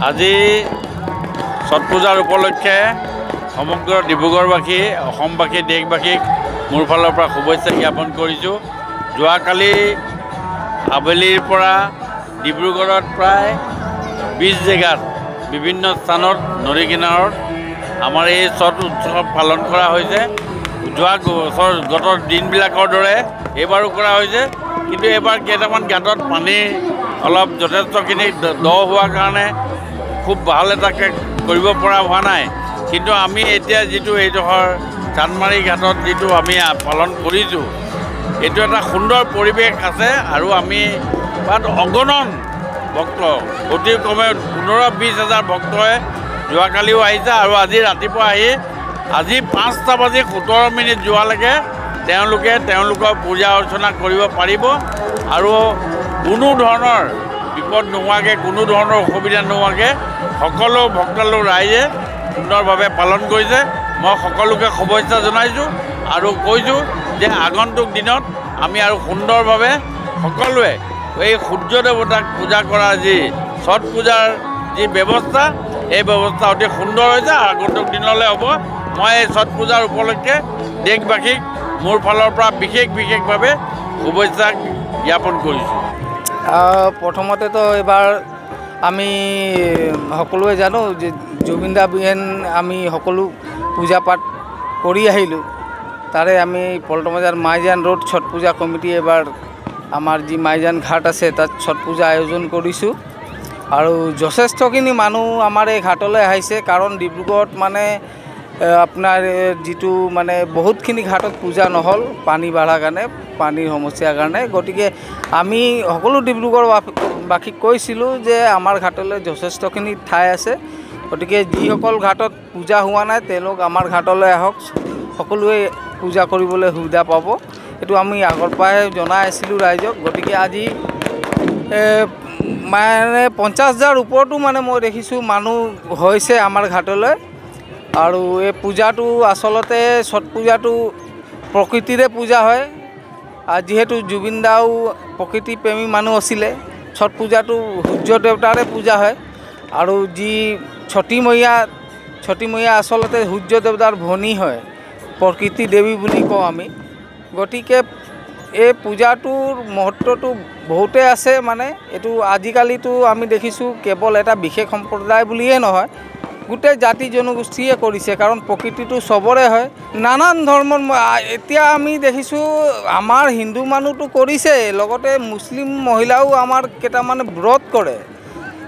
আজি ছট পূজাৰ উপলক্ষে সমগ্ৰ ডিব্ৰুগড়বাসী অসমবাসী দেশবাসীক মোৰ ফালৰ পৰা শুভেচ্ছা জ্ঞাপন কৰিছোঁ। যোৱাকালি আবেলিৰ পৰা ডিব্ৰুগড়ত প্ৰায় 20 জেগাত বিভিন্ন স্থানত নদী কিনাৰত আমাৰ এই ছট উৎসৱ পালন কৰা হৈছে। যোৱা গত দিনবিলাকৰ দৰে এইবাৰো কৰা হৈছে, কিন্তু এইবাৰ কেইটামান ঘাটত পানী অলপ যথেষ্টখিনি দ হোৱাৰ কাৰণে খুব ভাল এটাকে কৰিব পৰা হোৱা নাই। কিন্তু আমি এতিয়া যিটো এইডোখৰ চান্দমাৰী ঘাটত যিটো আমি পালন কৰিছোঁ, এইটো এটা সুন্দৰ পৰিৱেশ আছে আৰু আমি তাত অগণন ভক্ত অতি কমে 15-20 হাজাৰ ভক্তই যোৱাকালিও আহিছে আৰু আজি ৰাতিপুৱা আহি আজি 5:17 যোৱালৈকে তেওঁলোকৰ পূজা অৰ্চনা কৰিব পাৰিব আৰু কোনো ধৰণৰ বিপদ নোহোৱাকৈ কোনো ধৰণৰ অসুবিধা নোহোৱাকৈ সকলো ভক্তলোক ৰাইজে সুন্দৰভাৱে পালন কৰিছে। মই সকলোকে শুভেচ্ছা জনাইছোঁ আৰু কৈছোঁ যে আগন্তুক দিনত আমি আৰু সুন্দৰভাৱে সকলোৱে এই সূৰ্য দেৱতাক পূজা কৰা যি ছট পূজাৰ যি ব্যৱস্থা, এই ব্যৱস্থা অতি সুন্দৰ হৈছে। আগন্তুক দিনলৈ হ'ব। মই এই ছট পূজাৰ উপলক্ষে দেশবাসীক মোৰ ফালৰ পৰা বিশেষভাৱে শুভেচ্ছা জ্ঞাপন কৰিছোঁ। প্ৰথমতেতো এইবাৰ আমি সকলোৱে জানো যে জুবিনদা বিহেন আমি সকলো পূজা পাঠ কৰি আহিলোঁ। তাৰে আমি পল্টন বজাৰ মাইজান ৰোড ছট পূজা কমিটি এবাৰ আমাৰ যি মাইজান ঘাট আছে তাত ছট পূজা আয়োজন কৰিছোঁ আৰু যথেষ্টখিনি মানুহ আমাৰ এই ঘাটলৈ আহিছে। কাৰণ ডিব্ৰুগড়ত মানে আপোনাৰ যিটো মানে বহুতখিনি ঘাটত পূজা নহ'ল পানী বাঢ়াৰ কাৰণে, পানীৰ সমস্যাৰ কাৰণে। গতিকে আমি সকলো ডিব্ৰুগড়বাসীক কৈছিলোঁ যে আমাৰ ঘাটলৈ যথেষ্টখিনি ঠাই আছে, গতিকে যিসকল ঘাটত পূজা হোৱা নাই তেওঁলোক আমাৰ ঘাটলৈ আহক, সকলোৱে পূজা কৰিবলৈ সুবিধা পাব। এইটো আমি আগৰ পৰাই জনাই আছিলোঁ ৰাইজক। গতিকে আজি মানে 50,000 ওপৰতো মানে মই দেখিছোঁ মানুহ হৈছে আমাৰ ঘাটলৈ। আৰু এই পূজাটো আচলতে ছট পূজাটো প্ৰকৃতিৰে পূজা হয়, আৰু যিহেতু জুবিনদাও প্ৰকৃতিপ্ৰেমী মানুহ আছিলে, ছট পূজাটো সূৰ্য দেৱতাৰে পূজা হয়। আৰু যি ছটী মৈয়া আচলতে সূৰ্য দেৱতাৰ ভনী হয়, প্ৰকৃতি দেৱী বুলি কওঁ আমি। গতিকে এই পূজাটোৰ মহত্বটো বহুতেই আছে। মানে এইটো আজিকালিতো আমি দেখিছোঁ কেৱল এটা বিশেষ সম্প্ৰদায় বুলিয়ে নহয়, গোটেই জাতি জনগোষ্ঠীয়ে কৰিছে, কাৰণ প্ৰকৃতিটো চবৰে হয়। নানান ধৰ্মৰ এতিয়া আমি দেখিছোঁ আমাৰ হিন্দু মানুহটো কৰিছে, লগতে মুছলিম মহিলাও আমাৰ কেইটামানে ব্ৰত কৰে।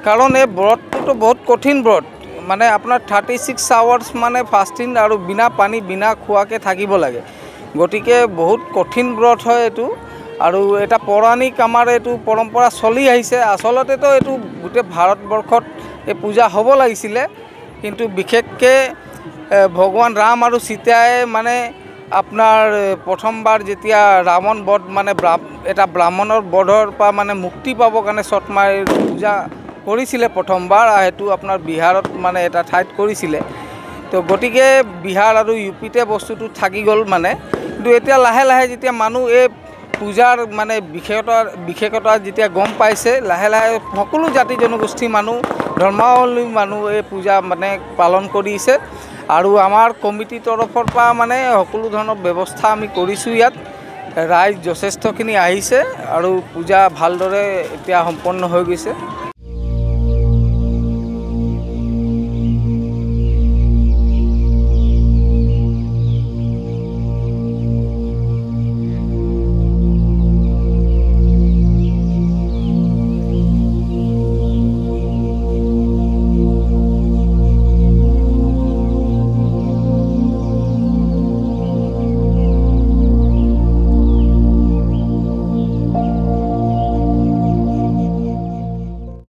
কাৰণ এই ব্ৰতটোতো বহুত কঠিন ব্ৰত, মানে আপোনাৰ 36 আৱাৰ্ছ মানে ফাষ্টিং আৰু বিনা পানী বিনা খোৱাকৈ থাকিব লাগে। গতিকে বহুত কঠিন ব্ৰত হয় এইটো, আৰু এটা পৌৰাণিক আমাৰ এইটো পৰম্পৰা চলি আহিছে। আচলতেতো এইটো গোটেই ভাৰতবৰ্ষত এই পূজা হ'ব লাগিছিলে, কিন্তু বিশেষকৈ ভগৱান ৰাম আৰু সীতাই মানে আপোনাৰ প্ৰথমবাৰ যেতিয়া ৰাৱণ বধ মানে এটা ব্ৰাহ্মণৰ বধৰ পৰা মানে মুক্তি পাবৰ কাৰণে ছট মাইৰ পূজা কৰিছিলে প্ৰথমবাৰ। সেইটো আপোনাৰ বিহাৰত মানে এটা ঠাইত কৰিছিলে। তো গতিকে বিহাৰ আৰু UPতে বস্তুটো থাকি গ'ল মানে। কিন্তু এতিয়া লাহে লাহে যেতিয়া মানুহ এই পূজাৰ মানে বিশেষতা যেতিয়া গম পাইছে, লাহে লাহে সকলো জাতি জনগোষ্ঠী মানুহ, ধৰ্মাৱলম্বী মানুহ এই পূজা মানে পালন কৰিছে। আৰু আমাৰ কমিটিৰ তৰফৰ পৰা মানে সকলো ধৰণৰ ব্যৱস্থা আমি কৰিছোঁ। ইয়াত ৰাইজ যথেষ্টখিনি আহিছে আৰু পূজা ভালদৰে এতিয়া সম্পন্ন হৈ গৈছে।